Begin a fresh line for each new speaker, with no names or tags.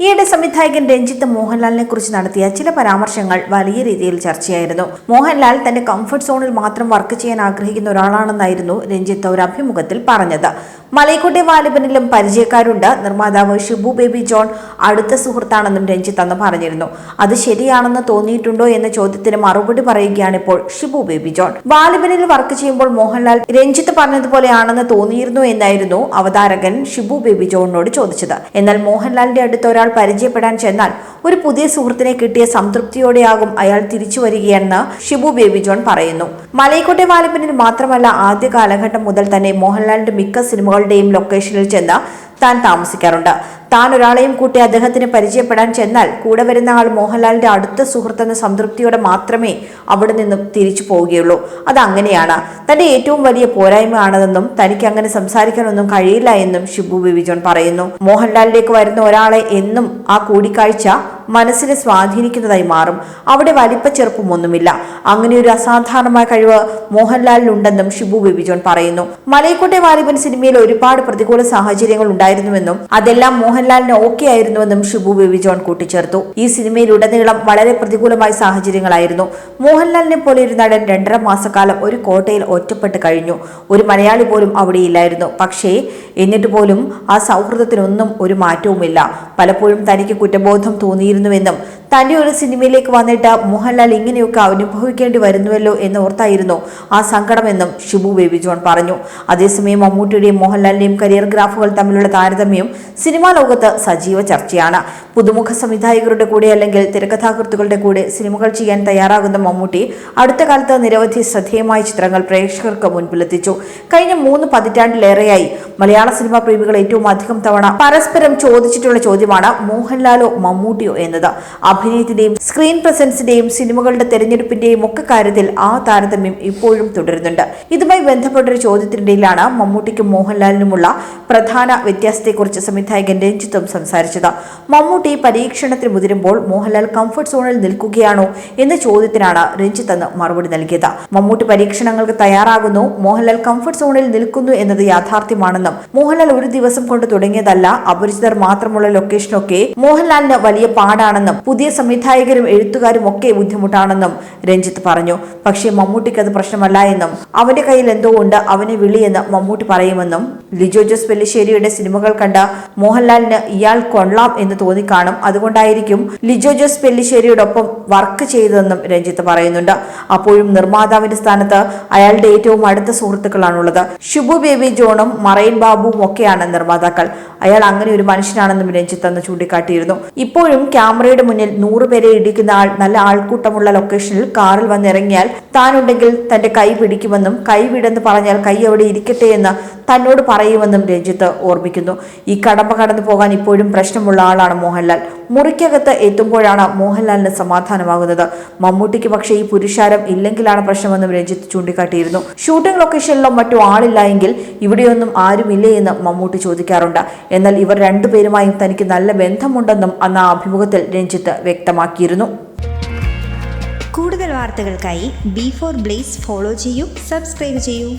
ഈയിടെ സംവിധായകൻ രഞ്ജിത്ത് മോഹൻലാലിനെ കുറിച്ച് നടത്തിയ ചില പരാമർശങ്ങൾ വലിയ രീതിയിൽ ചർച്ചയായിരുന്നു. മോഹൻലാൽ തന്റെ കംഫർട്ട് സോണിൽ മാത്രം വർക്ക് ചെയ്യാൻ ആഗ്രഹിക്കുന്ന ഒരാളാണെന്നായിരുന്നു രഞ്ജിത്ത് ഒരു അഭിമുഖത്തിൽ പറഞ്ഞത്. മലൈക്കോട്ടെ വാലിബനിലും പരിചയക്കാരുണ്ട്. നിർമ്മാതാവ് ഷിബു ബേബി ജോൺ അടുത്ത സുഹൃത്താണെന്നും രഞ്ജിത്ത് അന്ന് പറഞ്ഞിരുന്നു. അത് ശരിയാണെന്ന് തോന്നിയിട്ടുണ്ടോ എന്ന ചോദ്യത്തിന് മറുപടി പറയുകയാണ് ഇപ്പോൾ ഷിബു ബേബി ജോൺ. വാലിബനിൽ വർക്ക് ചെയ്യുമ്പോൾ മോഹൻലാൽ രഞ്ജിത്ത് പറഞ്ഞതുപോലെയാണെന്ന് തോന്നിയിരുന്നു എന്നായിരുന്നു അവതാരകൻ ഷിബു ബേബി ജോണിനോട് ചോദിച്ചത്. എന്നാൽ മോഹൻലാലിന്റെ അടുത്ത് ഒരാൾ പരിചയപ്പെടാൻ ചെന്നാൽ ഒരു പുതിയ സുഹൃത്തിനെ കിട്ടിയ സംതൃപ്തിയോടെയാകും അയാൾ തിരിച്ചു വരികയെന്ന് ഷിബു ബേബി ജോൺ പറയുന്നു. മലൈക്കോട്ടെ വാലിബനിൽ മാത്രമല്ല, ആദ്യ കാലഘട്ടം മുതൽ തന്നെ മോഹൻലാലിന്റെ മിക്ക സിനിമകളുടെയും ലൊക്കേഷനിൽ ചെന്ന് താൻ താമസിക്കാറുണ്ട്. താൻ ഒരാളെയും കൂട്ടി അദ്ദേഹത്തിന് പരിചയപ്പെടാൻ ചെന്നാൽ കൂടെ വരുന്ന ആൾ മോഹൻലാലിന്റെ അടുത്ത സുഹൃത്തെന്ന സംതൃപ്തിയോടെ മാത്രമേ അവിടെ നിന്നും തിരിച്ചു പോവുകയുള്ളൂ. അതങ്ങനെയാണ്. തന്റെ ഏറ്റവും വലിയ പോരായ്മയാണെന്നും തനിക്ക് അങ്ങനെ സംസാരിക്കാനൊന്നും കഴിയില്ല എന്നും ഷിബു ബേബി ജോൺ പറയുന്നു. മോഹൻലാലിലേക്ക് വരുന്ന ഒരാളെ എന്നും ആ കൂടിക്കാഴ്ച മനസ്സിനെ സ്വാധീനിക്കുന്നതായി മാറും. അവിടെ വലിപ്പച്ചെറുപ്പമൊന്നുമില്ല. അങ്ങനെ ഒരു അസാധാരണമായ കഴിവ് മോഹൻലാലിനുണ്ടെന്നും ഷിബു ബേബി ജോൺ പറയുന്നു. മലൈക്കോട്ടെ വാലിബൻ സിനിമയിൽ ഒരുപാട് പ്രതികൂല സാഹചര്യങ്ങൾ ഉണ്ടായിരുന്നുവെന്നും അതെല്ലാം മോഹൻലാലിന് ഓക്കെ ആയിരുന്നുവെന്നും ഷിബു ബേബി ജോൺ കൂട്ടിച്ചേർത്തു. ഈ സിനിമയിലുടനീളം വളരെ പ്രതികൂലമായ സാഹചര്യങ്ങളായിരുന്നു. മോഹൻലാലിനെ പോലെ ഒരു നടൻ 2.5 മാസക്കാലം ഒരു കോട്ടയിൽ ഒറ്റപ്പെട്ട് കഴിഞ്ഞു. ഒരു മലയാളി പോലും അവിടെ ഇല്ലായിരുന്നു. പക്ഷേ എന്നിട്ട് പോലും ആ സൗഹൃദത്തിനൊന്നും ഒരു മാറ്റവുമില്ല. പലപ്പോഴും തനിക്ക് കുറ്റബോധം തോന്നിയിരുന്നുവെന്നും തന്റെ ഒരു സിനിമയിലേക്ക് വന്നിട്ട് മോഹൻലാൽ ഇങ്ങനെയൊക്കെ അനുഭവിക്കേണ്ടി വരുന്നുവല്ലോ എന്നോർത്തായിരുന്നു ആ സങ്കടമെന്നും ഷിബു ബേബി ജോൺ പറഞ്ഞു. അതേസമയം മമ്മൂട്ടിയുടെയും മോഹൻലാലിന്റെയും കരിയർ ഗ്രാഫുകൾ തമ്മിലുള്ള താരതമ്യം സിനിമാ ലോകത്ത് സജീവ ചർച്ചയാണ്. പുതുമുഖ സംവിധായകരുടെ കൂടെ അല്ലെങ്കിൽ തിരക്കഥാകൃത്തുക്കളുടെ കൂടെ സിനിമകൾ ചെയ്യാൻ തയ്യാറാകുന്ന മമ്മൂട്ടി അടുത്ത കാലത്ത് നിരവധി ശ്രദ്ധേയമായ ചിത്രങ്ങൾ പ്രേക്ഷകർക്ക് മുൻപിലെത്തിച്ചു. കഴിഞ്ഞ 3 പതിറ്റാണ്ടിലേറെയായി മലയാള സിനിമാ പ്രേമികൾ ഏറ്റവും അധികം തവണ പരസ്പരം ചോദിച്ചിട്ടുള്ള ചോദ്യമാണ് മോഹൻലാലോ മമ്മൂട്ടിയോ എന്നത്. അഭിനയത്തിന്റെയും സ്ക്രീൻ പ്രസൻസിന്റെയും സിനിമകളുടെ തെരഞ്ഞെടുപ്പിന്റെയും ഒക്കെ കാര്യത്തിൽ ആ താരതമ്യം ഇപ്പോഴും തുടരുന്നുണ്ട്. ഇതുമായി ബന്ധപ്പെട്ടൊരു ചോദ്യത്തിനിടയിലാണ് മമ്മൂട്ടിക്കും മോഹൻലാലിനുമുള്ള പ്രധാന വ്യത്യാസത്തെക്കുറിച്ച് സംവിധായകൻ രഞ്ജിത്തും സംസാരിച്ചത്. മമ്മൂട്ടി പരീക്ഷണത്തിന് മുതിരുമ്പോൾ മോഹൻലാൽ കംഫർട്ട് സോണിൽ നിൽക്കുകയാണോ എന്ന ചോദ്യത്തിനാണ് രഞ്ജിത്ത് അന്ന് മറുപടി നൽകിയത്. മമ്മൂട്ടി പരീക്ഷണങ്ങൾക്ക് തയ്യാറാകുന്നു, മോഹൻലാൽ കംഫർട്ട് സോണിൽ നിൽക്കുന്നു എന്നത് യാഥാർത്ഥ്യമാണെന്നും മോഹൻലാൽ ഒരു ദിവസം കൊണ്ട് തുടങ്ങിയതല്ല, അപരിചിതർ മാത്രമുള്ള ലൊക്കേഷനൊക്കെ മോഹൻലാലിന് വലിയ പാടാണെന്നും പുതിയ സംവിധായകരും എഴുത്തുകാരും ഒക്കെ ബുദ്ധിമുട്ടാണെന്നും രഞ്ജിത്ത് പറഞ്ഞു. പക്ഷേ മമ്മൂട്ടിക്ക് അത് പ്രശ്നമല്ല എന്നും അവന്റെ കയ്യിൽ എന്തോ ഉണ്ട്, അവനെ വിളിയെന്ന് മമ്മൂട്ടി പറയുമെന്നും ലിജോ ജോസ് പെല്ലിശ്ശേരിയുടെ സിനിമകൾ കണ്ട മോഹൻലാലിന് ഇയാൾ കൊള്ളാം എന്ന് തോന്നിക്കാണും, അതുകൊണ്ടായിരിക്കും ലിജോ ജോസ് പെല്ലിശ്ശേരിയോടൊപ്പം വർക്ക് ചെയ്തതെന്നും രഞ്ജിത്ത് പറയുന്നുണ്ട്. അപ്പോഴും നിർമ്മാതാവിന്റെ സ്ഥാനത്ത് അയാളുടെ ഏറ്റവും അടുത്ത സുഹൃത്തുക്കളാണുള്ളത്. ഷിബു ബേബി ജോണും മറൈൻ ബാബുവും ഒക്കെയാണ് നിർമ്മാതാക്കൾ. അയാൾ അങ്ങനെ ഒരു മനുഷ്യനാണെന്നും രഞ്ജിത്ത് അന്ന് ചൂണ്ടിക്കാട്ടിയിരുന്നു. ഇപ്പോഴും ക്യാമറയുടെ മുന്നിൽ 100 പേരെ ഇടിക്കുന്ന ആൾ നല്ല ആൾക്കൂട്ടമുള്ള ലൊക്കേഷനിൽ കാറിൽ വന്നിറങ്ങിയാൽ താനുണ്ടെങ്കിൽ തന്റെ കൈ പിടിക്കുമെന്നും കൈ വിടെന്ന് പറഞ്ഞാൽ കൈ അവിടെ ഇരിക്കട്ടെ എന്ന് തന്നോട് പറയുമെന്നും രഞ്ജിത്ത് ഓർമ്മിക്കുന്നു. ഈ കടമ്പ കടന്നു പോകാൻ ഇപ്പോഴും പ്രശ്നമുള്ള ആളാണ് മോഹൻലാൽ. മുറിക്കകത്ത് എത്തുമ്പോഴാണ് മോഹൻലാലിന് സമാധാനമാകുന്നത്. മമ്മൂട്ടിക്ക് പക്ഷേ ഈ പുരുഷാരം ഇല്ലെങ്കിലാണ് പ്രശ്നമെന്നും രഞ്ജിത്ത് ചൂണ്ടിക്കാട്ടിയിരുന്നു. ഷൂട്ടിംഗ് ലൊക്കേഷനിലോ മറ്റോ ആളില്ല എങ്കിൽ ഇവിടെയൊന്നും ആരുമില്ലേ എന്ന് മമ്മൂട്ടി ചോദിക്കാറുണ്ട്. എന്നാൽ ഇവർ രണ്ടുപേരുമായും തനിക്ക് നല്ല ബന്ധമുണ്ടെന്നും അന്ന് ആ അഭിമുഖത്തിൽ രഞ്ജിത്ത് വ്യക്തമാക്കിയിരുന്നു.
കൂടുതൽ വാർത്തകൾക്കായി B4 Blaze ഫോളോ ചെയ്യൂ, സബ്സ്ക്രൈബ് ചെയ്യൂ.